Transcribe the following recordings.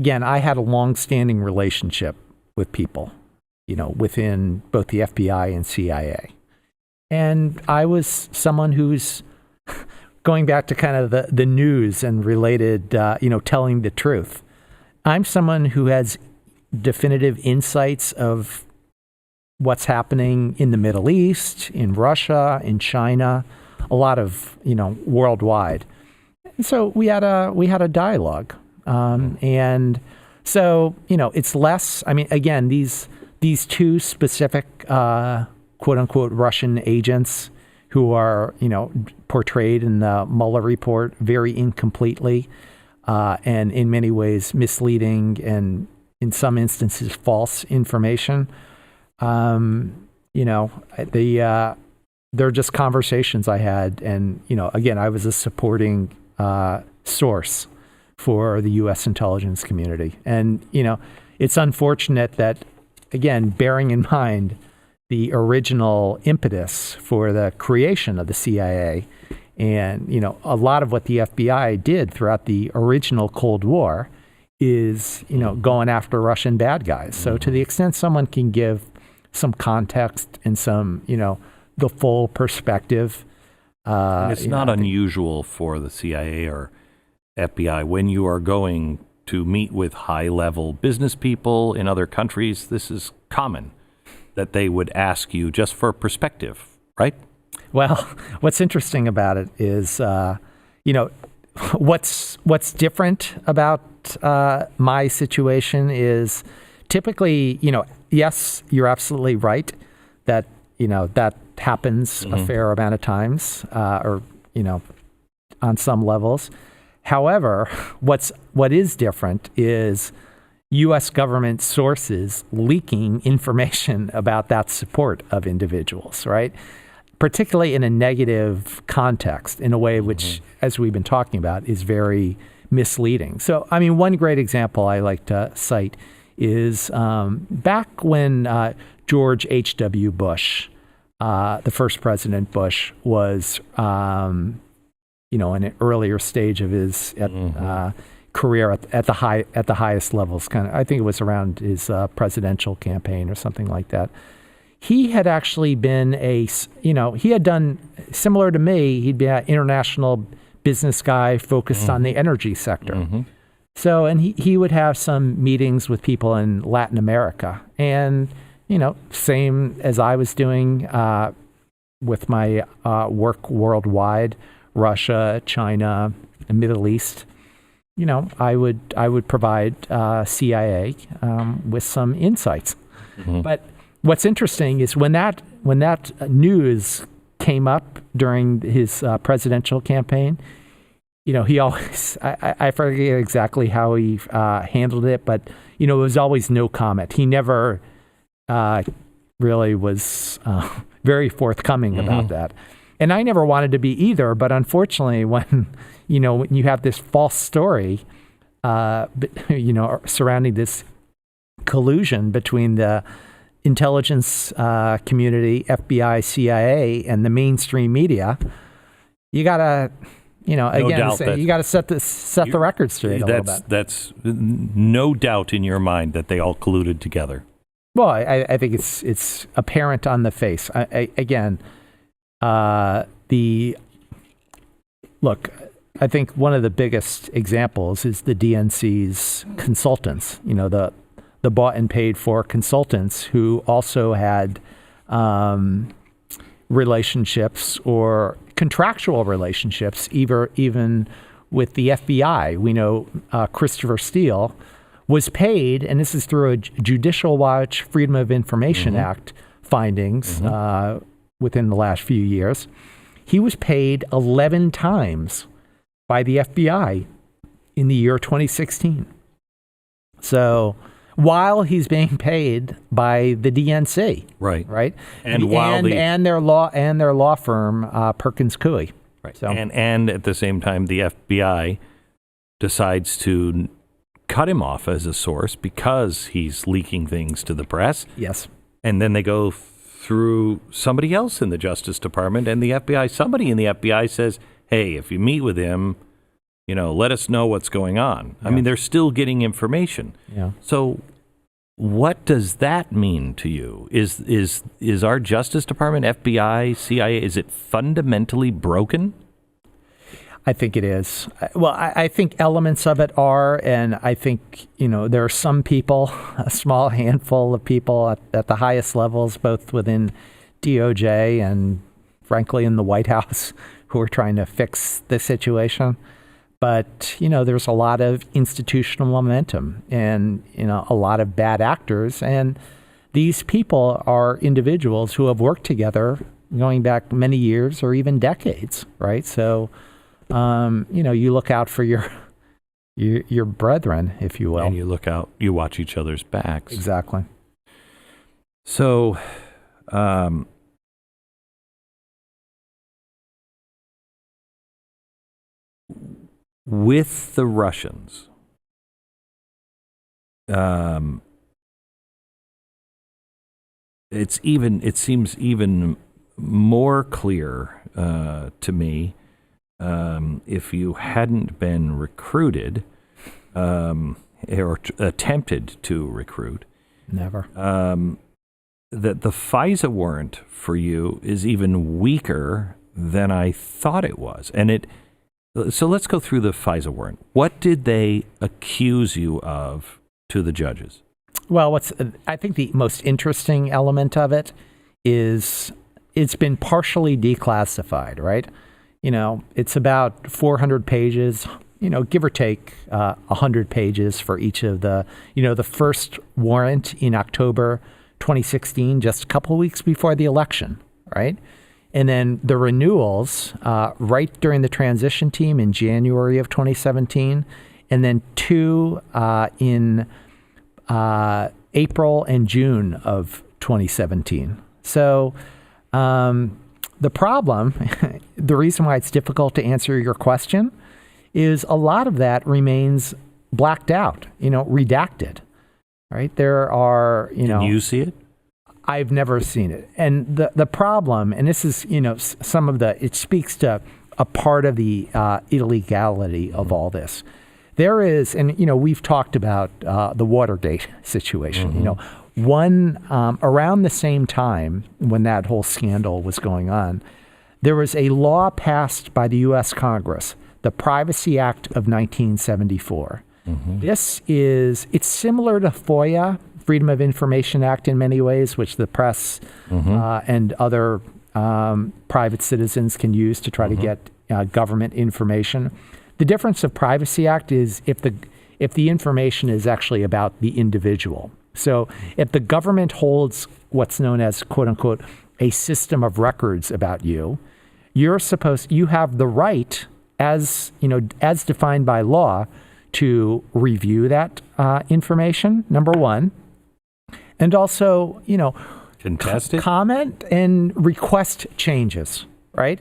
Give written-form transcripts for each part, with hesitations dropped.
again, I had a long-standing relationship with people, within both the FBI and CIA. And I was someone who's going back to kind of the news and related, telling the truth. I'm someone who has definitive insights of what's happening in the Middle East, in Russia, in China, a lot of, worldwide. And so we had a dialogue. And so, it's less, again, these two specific, quote unquote, Russian agents who are, portrayed in the Mueller report very incompletely, and in many ways misleading and in some instances false information. They're just conversations I had. And, again, I was a supporting source for the U.S. intelligence community. And, it's unfortunate that, again, bearing in mind the original impetus for the creation of the CIA and, a lot of what the FBI did throughout the original Cold War is, going after Russian bad guys. So to the extent someone can give some context and some, the full perspective. And it's not unusual for the CIA or FBI when you are going to meet with high-level business people in other countries. This is common that they would ask you just for perspective, right? Well, what's interesting about it is, what's different about my situation is typically, yes, you're absolutely right that, that happens a fair amount of times, or, on some levels. However, what is different is U.S. government sources leaking information about that support of individuals, right? Particularly in a negative context, in a way which, as we've been talking about, is very misleading. So, one great example I like to cite is back when George H.W. Bush, the first President Bush, was, in an earlier stage of his career at the highest levels. I think it was around his presidential campaign or something like that. He had actually been he had done similar to me. He'd be an international business guy focused on the energy sector. So, and he would have some meetings with people in Latin America, and same as I was doing with my work worldwide, Russia, China, the Middle East. I would provide CIA with some insights. But what's interesting is when that news came up during his presidential campaign, he always, I forget exactly how he handled it, but, it was always no comment. He never really was very forthcoming about that. And I never wanted to be either, but unfortunately when you have this false story, surrounding this collusion between the intelligence community, FBI, CIA, and the mainstream media, you gotta, you gotta set the record straight a little bit. That's no doubt in your mind that they all colluded together. Well, I think it's apparent on the face. I think one of the biggest examples is the DNC's consultants, the bought and paid for consultants who also had relationships or contractual relationships, even with the FBI. We know Christopher Steele was paid, and this is through a Judicial Watch Freedom of Information Act findings within the last few years. He was paid 11 times by the FBI in the year 2016. So while he's being paid by the DNC, right, and their law firm Perkins Coie, right, so, and at the same time the FBI decides to cut him off as a source because he's leaking things to the press. Yes, and then they go through somebody else in the Justice Department and the FBI. Somebody in the FBI says, "Hey, if you meet with him, let us know what's going on. Yeah. I mean, they're still getting information. Yeah. So what does that mean to you? Is our Justice Department, FBI, CIA, is it fundamentally broken? I think it is. Well, I think elements of it are, and I think, there are some people, a small handful of people at the highest levels, both within DOJ and frankly in the White House, who are trying to fix the situation. But, there's a lot of institutional momentum and, a lot of bad actors. And these people are individuals who have worked together going back many years or even decades, right? So, you look out for your brethren, if you will. And you watch each other's backs. Exactly. So, with the Russians, it seems even more clear to me, if you hadn't been recruited or attempted to recruit, Never. that the FISA warrant for you is even weaker than I thought it was. So let's go through the FISA warrant. What did they accuse you of to the judges? Well, I think the most interesting element of it is it's been partially declassified, right? It's about 400 pages, give or take 100 pages for each of the first warrant in October 2016, just a couple of weeks before the election, right? And then the renewals right during the transition team in January of 2017, and then two in April and June of 2017. So the problem, the reason why it's difficult to answer your question is a lot of that remains blacked out, redacted, right? There are, Can you see it? I've never seen it. And the problem, and this is, some of it speaks to a part of the illegality of all this. There is, and, we've talked about the Watergate situation, one around the same time when that whole scandal was going on, there was a law passed by the U.S. Congress, the Privacy Act of 1974. It's similar to FOIA, Freedom of Information Act in many ways, which the press and other private citizens can use to try to get government information. The difference of Privacy Act is if the information is actually about the individual. So if the government holds what's known as, quote unquote, a system of records about you, you have the right, as defined by law, to review that information, number one, and also, contest it, comment and request changes, right?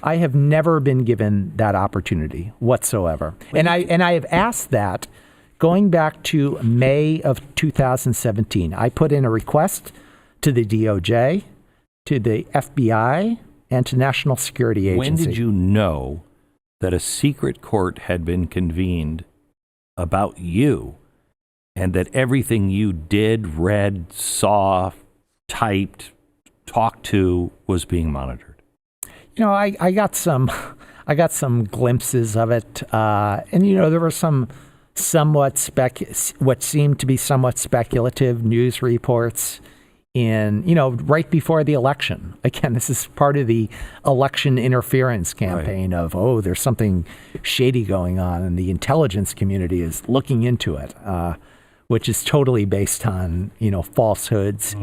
I have never been given that opportunity whatsoever. And I have asked that going back to May of 2017. I put in a request to the DOJ, to the FBI, and to National Security Agency. When did you know that a secret court had been convened about you and that everything you did, read, saw, typed, talked to was being monitored? I got some glimpses of it, and there were some what seemed to be somewhat speculative news reports right before the election. Again, this is part of the election interference campaign of, there's something shady going on, and the intelligence community is looking into it, which is totally based on falsehoods,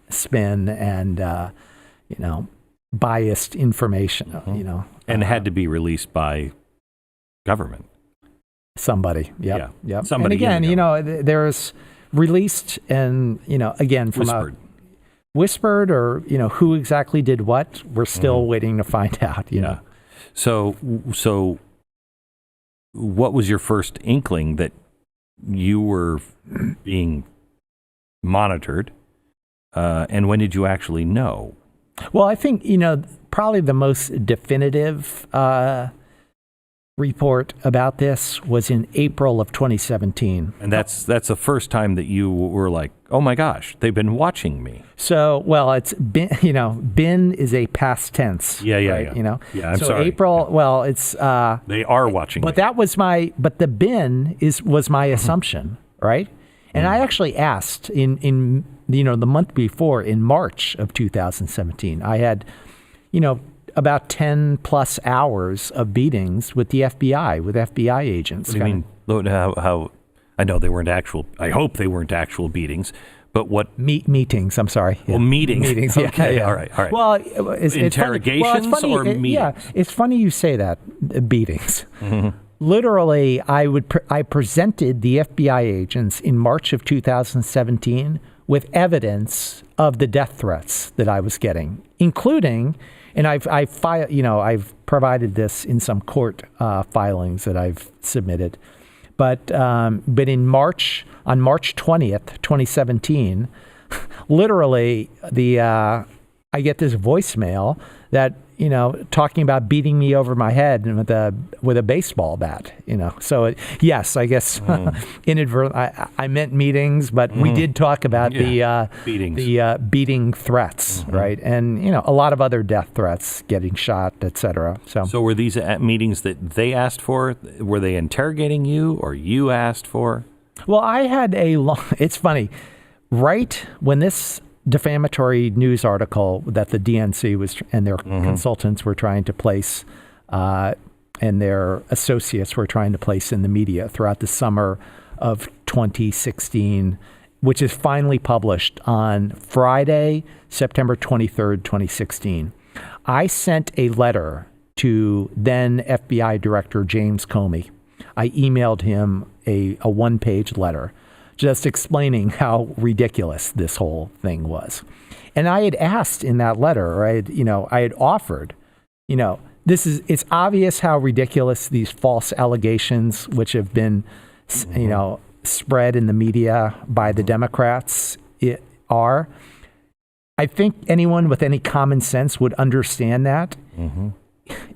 spin, and biased information, and had to be released by government. Somebody. Yep. Somebody. And again, there's released and, again, from whispered or, who exactly did what, we're still waiting to find out, know. So what was your first inkling that you were being monitored? And when did you actually know? Well, I think, probably the most definitive report about this was in April of 2017. And that's the first time that you were like, oh my gosh, they've been watching me. So, well, it's been, been is a past tense. Yeah. Yeah, I'm so sorry. April, well, it's... they are watching but me. but the bin was my assumption, right? And I actually asked in the month before, in March of 2017, I had, about 10 plus hours of beatings with the FBI, with FBI agents. What do you mean? How? I know they weren't actual. I hope they weren't actual beatings. But what? Meetings. I'm sorry. Well, meetings. Meetings. Okay. Yeah. All right. Well, interrogations it's funny, or meetings? Yeah, it's funny you say that. Beatings. Mm-hmm. Literally, I presented the FBI agents in March of 2017 with evidence of the death threats that I was getting, including. And I've provided this in some court filings that I've submitted, but in March, on March 20th, 2017, literally I get this voicemail that talking about beating me over my head with a baseball bat. So yes, I guess inadvertently I meant meetings, but we did talk about the beating threats, right? And a lot of other death threats, getting shot, etc. So were these meetings that they asked for? Were they interrogating you, or you asked for? Well, I had it's funny, right when this defamatory news article that the DNC was and their consultants were trying to place and their associates were trying to place in the media throughout the summer of 2016, which is finally published on Friday, September 23rd, 2016. I sent a letter to then FBI Director James Comey. I emailed him a one-page letter just explaining how ridiculous this whole thing was. And I had asked in that letter, or I had offered, it's obvious how ridiculous these false allegations, which have been, spread in the media by the Democrats are. I think anyone with any common sense would understand that.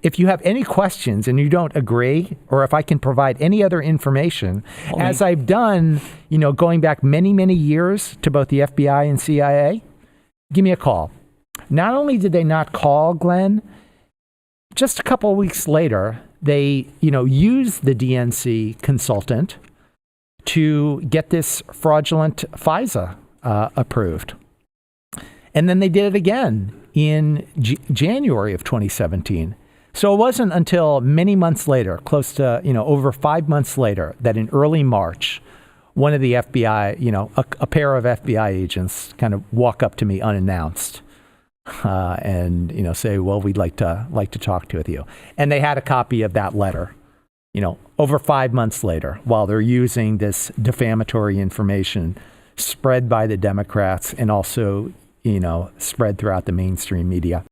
If you have any questions and you don't agree, or if I can provide any other information, as I've done, going back many, many years to both the FBI and CIA, give me a call. Not only did they not call, Glenn, just a couple of weeks later, they, used the DNC consultant to get this fraudulent FISA approved. And then they did it again in January of 2017. So it wasn't until many months later, close to, over 5 months later, that in early March, one of the FBI, a pair of FBI agents kind of walk up to me unannounced and, say, well, we'd like to talk with you. And they had a copy of that letter, over 5 months later, while they're using this defamatory information spread by the Democrats and also, spread throughout the mainstream media.